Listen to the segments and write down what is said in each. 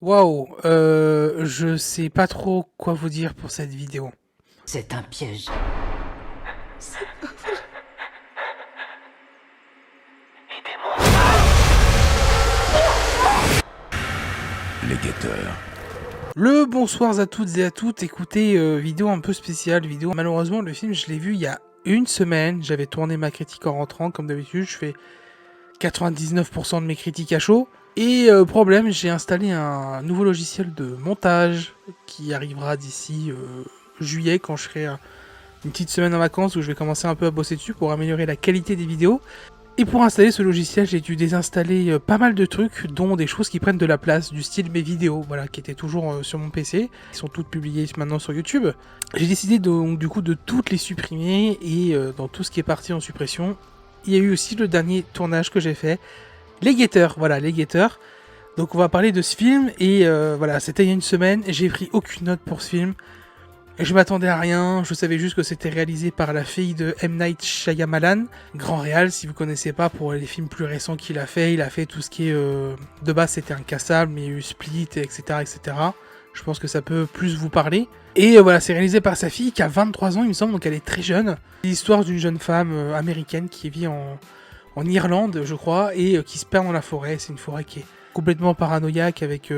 Waouh, je sais pas trop quoi vous dire pour cette vidéo. C'est un piège. Les guetteurs. Le bonsoir à toutes et à toutes, écoutez, vidéo un peu spéciale, vidéo. Malheureusement, le film, je l'ai vu il y a une semaine. J'avais tourné ma critique en rentrant, comme d'habitude, je fais 99% de mes critiques à chaud. Et problème, j'ai installé un nouveau logiciel de montage qui arrivera d'ici juillet, quand je serai une petite semaine en vacances, où je vais commencer un peu à bosser dessus pour améliorer la qualité des vidéos. Et pour installer ce logiciel, j'ai dû désinstaller pas mal de trucs, dont des choses qui prennent de la place, du style mes vidéos, voilà, qui étaient toujours sur mon PC, qui sont toutes publiées maintenant sur YouTube. J'ai décidé donc du coup de toutes les supprimer, et dans tout ce qui est parti en suppression, il y a eu aussi le dernier tournage que j'ai fait, Les Guetteurs, voilà, Les Guetteurs. Donc on va parler de ce film, et voilà, c'était il y a une semaine, j'ai pris aucune note pour ce film. Je m'attendais à rien, je savais juste que c'était réalisé par la fille de M. Night Shyamalan, grand réal, si vous connaissez pas, pour les films plus récents qu'il a fait. Il a fait tout ce qui est... de base, c'était Incassable, mais il y a eu Split, etc., etc. Je pense que ça peut plus vous parler. Et voilà, c'est réalisé par sa fille qui a 23 ans, il me semble, donc elle est très jeune. C'est l'histoire d'une jeune femme américaine qui vit en Irlande, je crois, et qui se perd dans la forêt. C'est une forêt qui est complètement paranoïaque, avec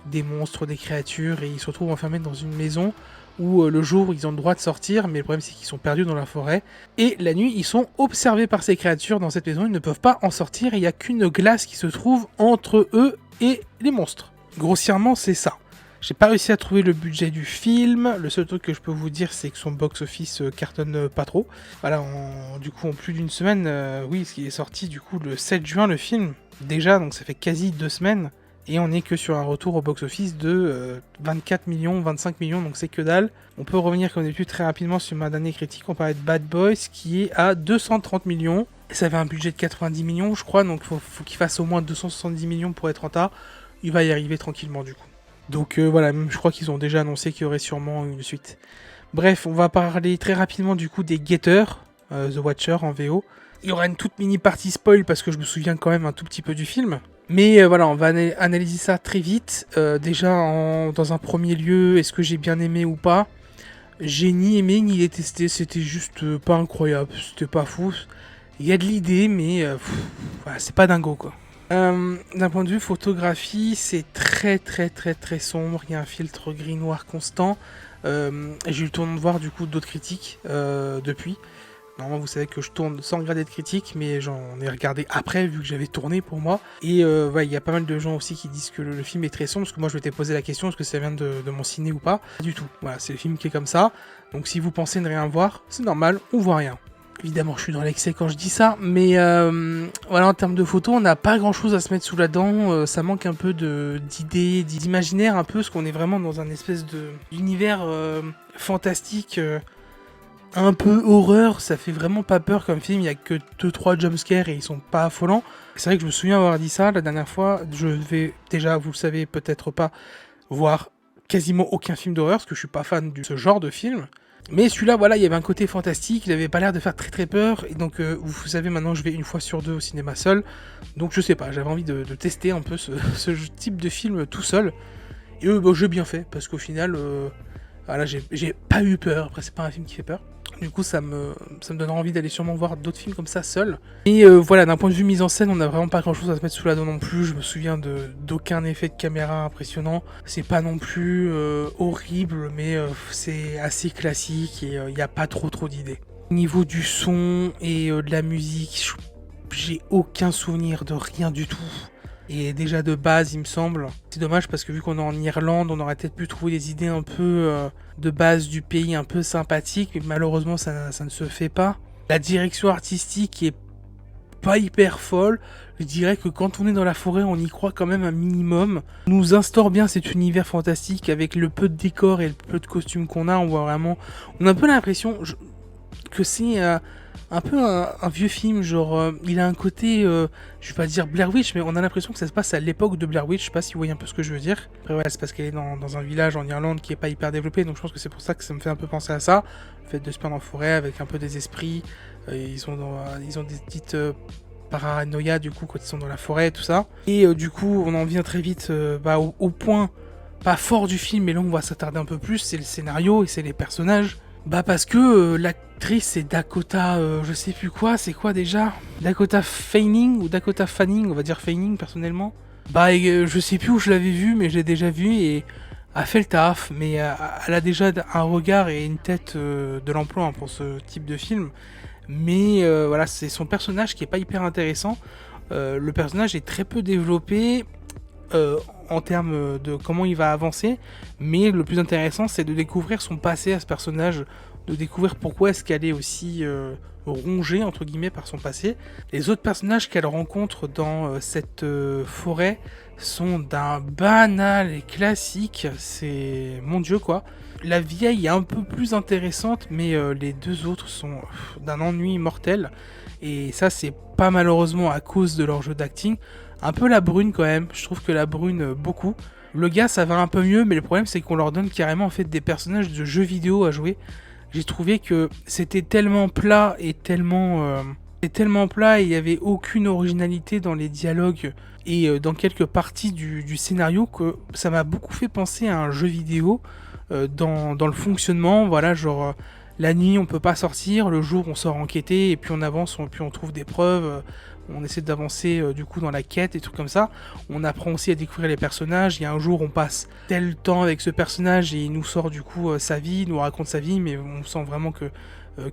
des monstres, des créatures, et ils se retrouvent enfermés dans une maison où le jour ils ont le droit de sortir, mais le problème c'est qu'ils sont perdus dans la forêt, et la nuit ils sont observés par ces créatures dans cette maison, ils ne peuvent pas en sortir, et il n'y a qu'une glace qui se trouve entre eux et les monstres. Grossièrement c'est ça. J'ai pas réussi à trouver le budget du film, le seul truc que je peux vous dire c'est que son box-office cartonne pas trop. Voilà, du coup en plus d'une semaine, oui, ce qui est sorti du coup le 7 juin le film, déjà, donc ça fait quasi 2 semaines, et on est que sur un retour au box-office de 24 millions, 25 millions, donc c'est que dalle. On peut revenir comme d'habitude très rapidement sur ma dernière critique, on parlait de Bad Boys qui est à 230 millions. Ça avait un budget de 90 millions je crois, donc faut qu'il fasse au moins 270 millions pour être rentable. Il va y arriver tranquillement du coup. Donc voilà, je crois qu'ils ont déjà annoncé qu'il y aurait sûrement une suite. Bref, on va parler très rapidement du coup des Getteurs, The Watcher en VO. Il y aura une toute mini partie spoil parce que je me souviens quand même un tout petit peu du film. Mais voilà, on va analyser ça très vite. Déjà, dans un premier lieu, est-ce que j'ai bien aimé ou pas? J'ai ni aimé ni détesté, c'était juste pas incroyable, c'était pas fou. Il y a de l'idée, mais voilà, c'est pas dingo quoi. D'un point de vue photographie, c'est très très très très sombre, il y a un filtre gris-noir constant. J'ai eu le temps de voir du coup d'autres critiques depuis. Normalement, vous savez que je tourne sans regarder de critiques, mais j'en ai regardé après, vu que j'avais tourné pour moi. Et ouais, il y a pas mal de gens aussi qui disent que le film est très sombre, parce que moi je m'étais posé la question, est-ce que ça vient de mon ciné ou pas? Pas du tout. Voilà, c'est le film qui est comme ça. Donc si vous pensez ne rien voir, c'est normal, on voit rien. Évidemment, je suis dans l'excès quand je dis ça, mais voilà, en termes de photos, on n'a pas grand chose à se mettre sous la dent. Ça manque un peu d'idées, d'imaginaire, un peu, parce qu'on est vraiment dans un espèce d'univers fantastique. Un peu horreur, ça fait vraiment pas peur comme film, il y a que 2-3 jumpscares et ils sont pas affolants. C'est vrai que je me souviens avoir dit ça la dernière fois, je vais déjà, vous le savez peut-être pas, voir quasiment aucun film d'horreur, parce que je suis pas fan de ce genre de film. Mais celui-là, voilà, il y avait un côté fantastique, il avait pas l'air de faire très très peur, et donc vous savez maintenant je vais une fois sur deux au cinéma seul, donc je sais pas, j'avais envie de tester un peu ce type de film tout seul, et bah, j'ai bien fait, parce qu'au final, voilà, j'ai pas eu peur, après c'est pas un film qui fait peur. Du coup, ça me donne envie d'aller sûrement voir d'autres films comme ça seul. Et voilà, d'un point de vue mise en scène, on n'a vraiment pas grand chose à se mettre sous la dent non plus. Je me souviens d'aucun effet de caméra impressionnant. C'est pas non plus horrible, mais c'est assez classique et il n'y a pas trop d'idées. Au niveau du son et de la musique, j'ai aucun souvenir de rien du tout. Et déjà de base, il me semble. C'est dommage parce que vu qu'on est en Irlande, on aurait peut-être pu trouver des idées un peu de base du pays un peu sympathiques, mais malheureusement ça ne se fait pas. La direction artistique est pas hyper folle. Je dirais que quand on est dans la forêt, on y croit quand même un minimum. On nous instaure bien cet univers fantastique avec le peu de décors et le peu de costumes qu'on a. On voit vraiment... On a un peu l'impression que c'est... un peu un vieux film, genre il a un côté, je vais pas dire Blair Witch, mais on a l'impression que ça se passe à l'époque de Blair Witch, je sais pas si vous voyez un peu ce que je veux dire. Après ouais, c'est parce qu'elle est dans un village en Irlande qui est pas hyper développé, donc je pense que c'est pour ça que ça me fait un peu penser à ça. Le fait de se perdre en forêt avec un peu des esprits, ils ont des petites paranoïa du coup quand ils sont dans la forêt et tout ça. Et du coup on en vient très vite au point pas fort du film, mais là on va s'attarder un peu plus, c'est le scénario et c'est les personnages. Parce que l'actrice c'est Dakota, je sais plus quoi, c'est quoi déjà, Dakota Fanning ou Dakota Fanning, on va dire Fanning personnellement. Je sais plus où je l'avais vue, mais je l'ai déjà vue et a fait le taf, mais elle a déjà un regard et une tête de l'emploi hein, pour ce type de film. Mais voilà, c'est son personnage qui est pas hyper intéressant. Le personnage est très peu développé en termes de comment il va avancer, mais le plus intéressant c'est de découvrir son passé à ce personnage, de découvrir pourquoi est-ce qu'elle est aussi rongée entre guillemets par son passé. Les autres personnages qu'elle rencontre dans cette forêt sont d'un banal et classique, c'est mon dieu quoi. La vieille est un peu plus intéressante, mais les deux autres sont d'un ennui mortel, et ça c'est pas malheureusement à cause de leur jeu d'acting. Un peu la brune quand même, je trouve que la brune beaucoup. Le gars ça va un peu mieux, mais le problème c'est qu'on leur donne carrément en fait des personnages de jeux vidéo à jouer. J'ai trouvé que c'était tellement plat et tellement plat et il n'y avait aucune originalité dans les dialogues et dans quelques parties du scénario que ça m'a beaucoup fait penser à un jeu vidéo dans le fonctionnement. Voilà, genre la nuit on peut pas sortir, le jour on sort enquêter et puis on avance, puis on trouve des preuves. On essaie d'avancer du coup dans la quête et tout comme ça. On apprend aussi à découvrir les personnages. Il y a un jour on passe tel temps avec ce personnage et il nous sort du coup sa vie, il nous raconte sa vie, mais on sent vraiment que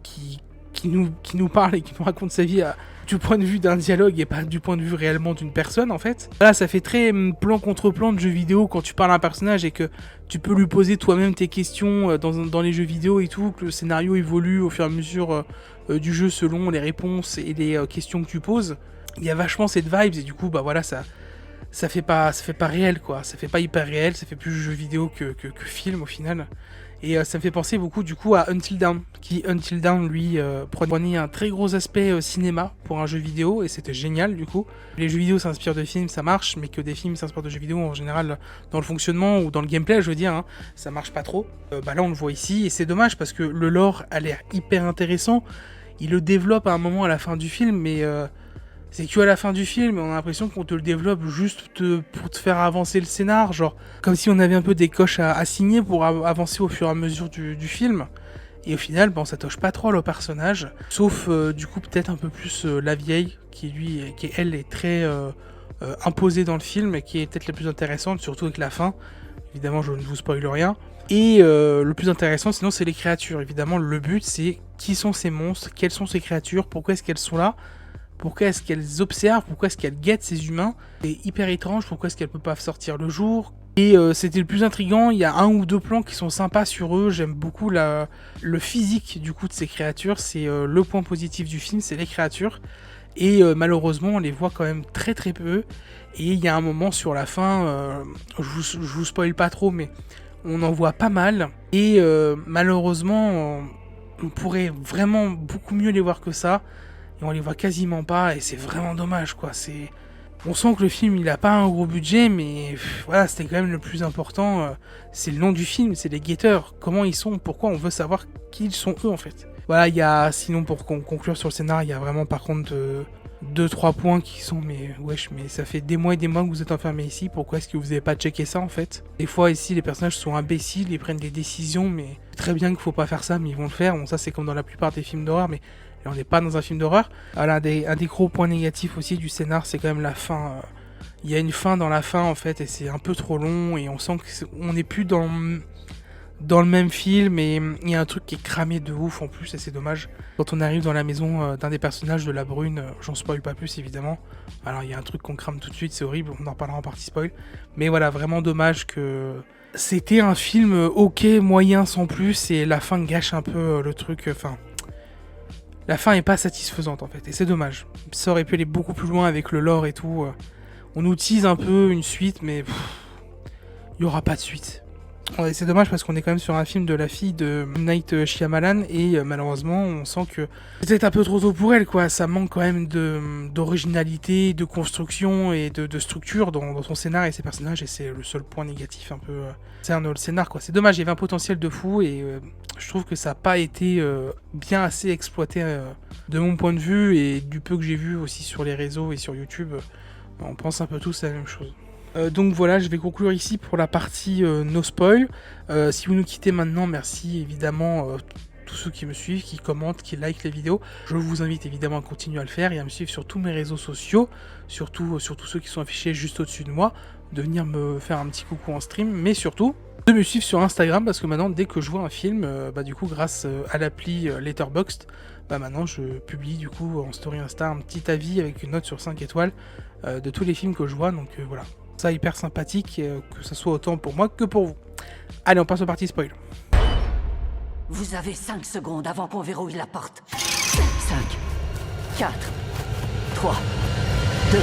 qui nous parle et qui nous raconte sa vie du point de vue d'un dialogue et pas du point de vue réellement d'une personne en fait. Là ça fait très plan contre plan de jeu vidéo quand tu parles à un personnage et que tu peux lui poser toi-même tes questions dans les jeux vidéo et tout, que le scénario évolue au fur et à mesure du jeu selon les réponses et les questions que tu poses. Il y a vachement cette vibes et du coup voilà ça fait pas réel quoi, ça fait pas hyper réel, ça fait plus jeu vidéo que film au final. Et ça me fait penser beaucoup du coup à Until Dawn, qui Until Dawn lui prenait un très gros aspect cinéma pour un jeu vidéo et c'était génial du coup. Les jeux vidéo s'inspirent de films, ça marche, mais que des films s'inspirent de jeux vidéo en général dans le fonctionnement ou dans le gameplay je veux dire, hein, ça marche pas trop. Là on le voit ici et c'est dommage parce que le lore a l'air hyper intéressant, il le développe à un moment à la fin du film mais... c'est que à la fin du film, on a l'impression qu'on te le développe juste pour te faire avancer le scénar, genre comme si on avait un peu des coches à signer pour avancer au fur et à mesure du film. Et au final, on s'attache pas trop au personnage, sauf du coup peut-être un peu plus la vieille, qui elle est très imposée dans le film et qui est peut-être la plus intéressante, surtout avec la fin. Évidemment, je ne vous spoil rien. Et le plus intéressant, sinon, c'est les créatures. Évidemment, le but, c'est qui sont ces monstres, quelles sont ces créatures, pourquoi est-ce qu'elles sont là. Pourquoi est-ce qu'elles observent? Pourquoi est-ce qu'elles guettent ces humains? C'est hyper étrange, pourquoi est-ce qu'elles peuvent pas sortir le jour? Et c'était le plus intriguant, il y a un ou deux plans qui sont sympas sur eux, j'aime beaucoup le physique du coup de ces créatures, c'est le point positif du film, c'est les créatures. Et malheureusement on les voit quand même très très peu. Et il y a un moment sur la fin, je vous spoil pas trop, mais on en voit pas mal. Et malheureusement on pourrait vraiment beaucoup mieux les voir que ça. Et on les voit quasiment pas et c'est vraiment dommage quoi. On sent que le film il a pas un gros budget mais voilà c'était quand même le plus important. C'est le nom du film, c'est les guetteurs. Comment ils sont, pourquoi on veut savoir qui ils sont eux en fait. Voilà, il y a, sinon pour conclure sur le scénar, il y a vraiment par contre 2-3 points qui sont mais wesh, mais ça fait des mois et des mois que vous êtes enfermés ici, pourquoi est-ce que vous avez pas checké ça en fait? Des fois ici les personnages sont imbéciles, ils prennent des décisions mais très bien qu'il faut pas faire ça mais ils vont le faire. Bon ça c'est comme dans la plupart des films d'horreur mais on n'est pas dans un film d'horreur. Voilà, un des gros points négatifs aussi du scénar, c'est quand même la fin. Il y a une fin dans la fin en fait, et c'est un peu trop long, et on sent qu'on n'est plus dans le même film, et il y a un truc qui est cramé de ouf en plus, et c'est dommage. Quand on arrive dans la maison d'un des personnages de la brune, j'en spoil pas plus évidemment. Alors il y a un truc qu'on crame tout de suite, c'est horrible, on en reparlera en partie spoil. Mais voilà, vraiment dommage que... C'était un film ok, moyen sans plus, et la fin gâche un peu le truc, enfin... La fin est pas satisfaisante en fait, et c'est dommage. Ça aurait pu aller beaucoup plus loin avec le lore et tout. On nous tease un peu une suite, mais il y aura pas de suite. Ouais, c'est dommage parce qu'on est quand même sur un film de la fille de M. Night Shyamalan et malheureusement on sent que c'est peut-être un peu trop tôt pour elle quoi, ça manque quand même d'originalité, de construction et de structure dans son scénar et ses personnages et c'est le seul point négatif un peu concerne le scénar quoi. C'est dommage, il y avait un potentiel de fou et je trouve que ça n'a pas été bien assez exploité de mon point de vue et du peu que j'ai vu aussi sur les réseaux et sur YouTube, on pense un peu tous la même chose. Donc voilà, je vais conclure ici pour la partie no spoil. Si vous nous quittez maintenant, merci évidemment tous ceux qui me suivent, qui commentent, qui likent les vidéos. Je vous invite évidemment à continuer à le faire et à me suivre sur tous mes réseaux sociaux, surtout ceux qui sont affichés juste au-dessus de moi, de venir me faire un petit coucou en stream, mais surtout de me suivre sur Instagram parce que maintenant dès que je vois un film, du coup grâce à l'appli Letterboxd, maintenant je publie du coup en story Insta un petit avis avec une note sur 5 étoiles de tous les films que je vois, donc voilà. Ça hyper sympathique, que ce soit autant pour moi que pour vous. Allez, on passe aux parties spoil. Vous avez 5 secondes avant qu'on verrouille la porte. 5, 4, 3, 2...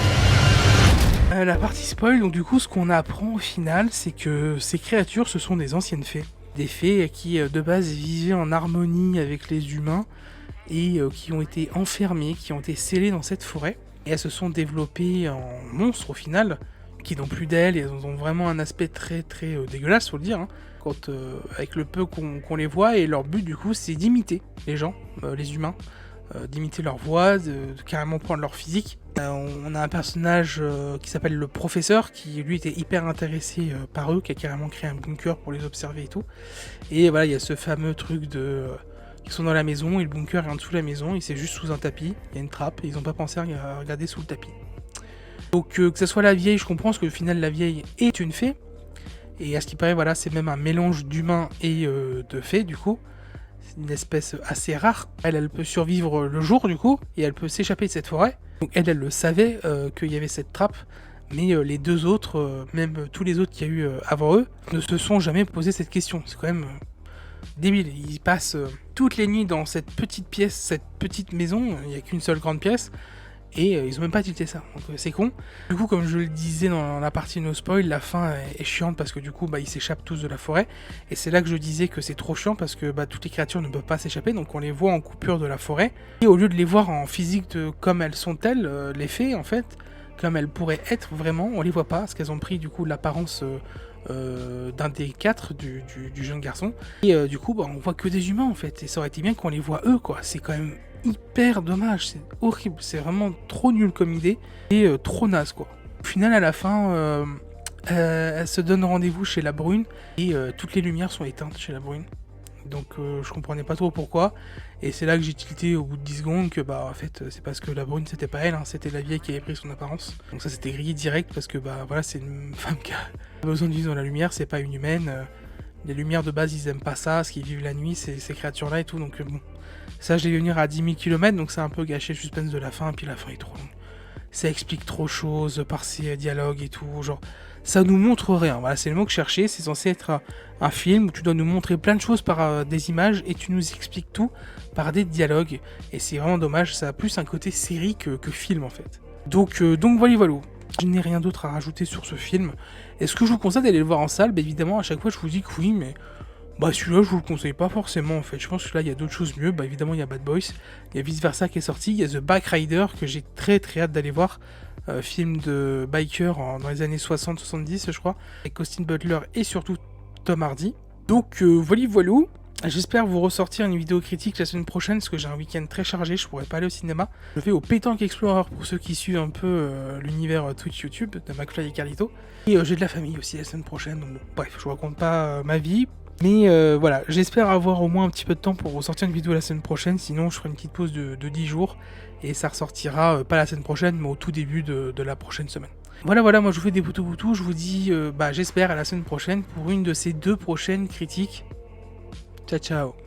La partie spoil, donc du coup, ce qu'on apprend au final, c'est que ces créatures, ce sont des anciennes fées. Des fées qui, de base, vivaient en harmonie avec les humains et qui ont été enfermées, qui ont été scellées dans cette forêt. Et elles se sont développées en monstres au final, qui n'ont plus d'ailes et ont vraiment un aspect très très dégueulasse, faut le dire, hein, quand, avec le peu qu'on les voit, et leur but du coup c'est d'imiter les gens, les humains, d'imiter leur voix, de carrément prendre leur physique. On a un personnage qui s'appelle le professeur, qui lui était hyper intéressé par eux, qui a carrément créé un bunker pour les observer et tout. Et voilà, il y a ce fameux truc de... ils sont dans la maison, et le bunker est en dessous de la maison, et c'est juste sous un tapis, il y a une trappe, et ils n'ont pas pensé à regarder sous le tapis. Donc que ce soit la vieille, je comprends, parce que au final la vieille est une fée. Et à ce qui paraît, voilà, c'est même un mélange d'humains et de fées, du coup. C'est une espèce assez rare. Elle peut survivre le jour, du coup, et elle peut s'échapper de cette forêt. Donc elle le savait qu'il y avait cette trappe. Mais les deux autres, même tous les autres qu'il y a eu avant eux, ne se sont jamais posé cette question. C'est quand même débile. Ils passent toutes les nuits dans cette petite pièce, cette petite maison. Il n'y a qu'une seule grande pièce. Et ils ont même pas tilté ça, donc c'est con. Du coup, comme je le disais dans la partie no spoil, la fin est chiante parce que du coup ils s'échappent tous de la forêt. Et c'est là que je disais que c'est trop chiant parce que toutes les créatures ne peuvent pas s'échapper, donc on les voit en coupure de la forêt. Et au lieu de les voir en physique comme elles sont-elles, les fées en fait, comme elles pourraient être vraiment, on les voit pas parce qu'elles ont pris du coup l'apparence d'un des 4 du jeune garçon. Et du coup on voit que des humains en fait, et ça aurait été bien qu'on les voit eux quoi, c'est quand même hyper dommage, c'est horrible, c'est vraiment trop nul comme idée et trop naze quoi. Au final à la fin, elle se donne rendez-vous chez la brune et toutes les lumières sont éteintes chez la brune. Donc je comprenais pas trop pourquoi, et c'est là que j'ai tilté au bout de 10 secondes que en fait c'est parce que la brune c'était pas elle, hein, c'était la vieille qui avait pris son apparence. Donc ça c'était grillé direct parce que voilà, c'est une femme qui a besoin de vivre dans la lumière, c'est pas une humaine. Les lumières de base ils aiment pas ça, parce qu'ils vivent la nuit, ces créatures là et tout, donc bon. Ça je l'ai vu venir à 10 000 km, donc c'est un peu gâché le suspense de la fin, puis la fin est trop longue. Ça explique trop de choses par ces dialogues et tout, genre ça nous montre rien. Voilà, c'est le mot que je cherchais, c'est censé être un film où tu dois nous montrer plein de choses par des images et tu nous expliques tout par des dialogues. Et c'est vraiment dommage, ça a plus un côté série que film en fait. Donc voilà. Je n'ai rien d'autre à rajouter sur ce film. Est-ce que je vous conseille d'aller le voir en salle? Évidemment, à chaque fois je vous dis que oui, mais celui-là je vous le conseille pas forcément en fait. Je pense que là il y a d'autres choses mieux. Évidemment il y a Bad Boys, il y a Vice Versa qui est sorti, il y a The Backrider que j'ai très hâte d'aller voir. Film de biker dans les années 60-70 je crois, avec Austin Butler et surtout Tom Hardy. Donc voilà. J'espère vous ressortir une vidéo critique la semaine prochaine parce que j'ai un week-end très chargé, je pourrais pas aller au cinéma. Je vais au Pétanque Explorer pour ceux qui suivent un peu l'univers Twitch YouTube de McFly et Carlito. Et j'ai de la famille aussi la semaine prochaine, donc bref, je vous raconte pas ma vie. Mais voilà, j'espère avoir au moins un petit peu de temps pour vous sortir une vidéo la semaine prochaine, sinon je ferai une petite pause de 10 jours et ça ressortira pas la semaine prochaine mais au tout début de la prochaine semaine. Voilà, moi je vous fais des poutous, je vous dis j'espère à la semaine prochaine pour une de ces 2 prochaines critiques. Ciao ciao.